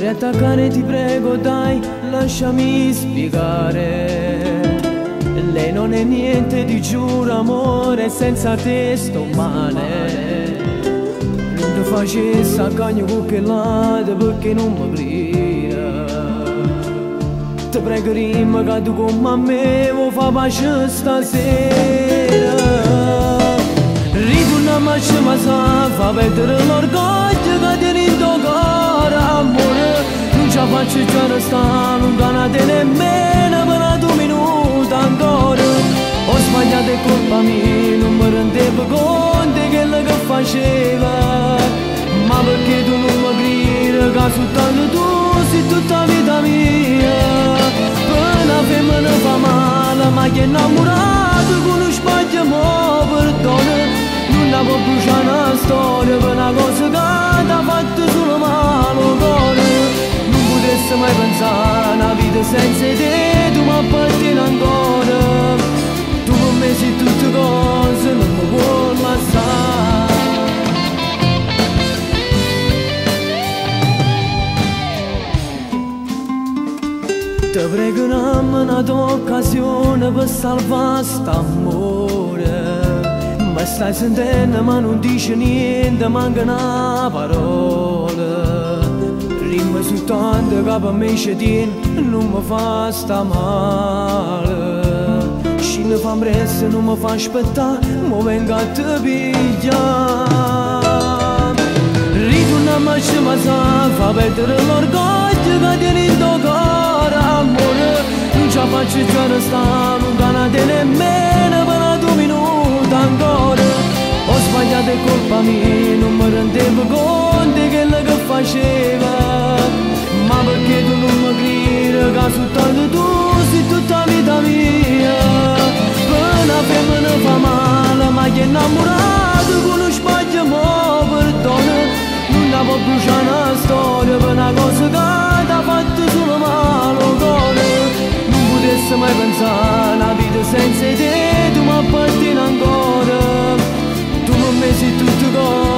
vorrei attaccare, ti prego dai, lasciami spiegare. Lei non è niente, ti giuro amore, senza te sto male. Non ti facessi a cagno con che lato perché non mi grida. Ti prego rimma che tu come me vuoi fa pace stasera. Ritorniamo a ce ma sa, fa perdere l'orgoglio che tieni in tuo cuore amore. Non ce la faccio già restare lontana te nemmeno per 2 minuti ancora. Ho sbagliato è colpa mia, non mi rendevo conto che quello che faceva. Ma perché tu non mi credi che soltanto tu sei tutta vita mia. Per una femmina fa male, ma chi è innamorato con uno sbaglio mo perdona. Non può bruciare una storia per una cosa che ti ha fatto solo male al cuore. Non potessi mai pensare a una vita senza te, tu mi appartieni ancora. Tu per me sei tutte cose, non mi puoi lasciare. Ti prego dammi un'occasione per salvare st'amore. Ma stai sentendo ma non dici niente, manca una parola. Rimma soltanto che per me ci tieni, non mi fa sta male. Scende fa presto, non mi fa aspettare, mo vengo a te pigliare. Ritorniamo a ce ma sa, fa perdere l'orgoglio che tieni in tuo cuore amore. Non ce la faccio già restare lontana te nemmeno per 2 minuti ancora. Ho sbagliato è colpa mia, non mi rendevo conto che quello che faceva. Ma perché tu non mi credi che soltanto tu sei tutta vita mia. Per una femmina fa male, ma chi è innamorato con uno sbaglio mo perdona. Non può bruciare una storia per una cosa che ti ha fatto solo male al cuore. Non potessi mai pensare a una vita senza te, tu mi appartieni ancora. Tu per me sei tutto cose.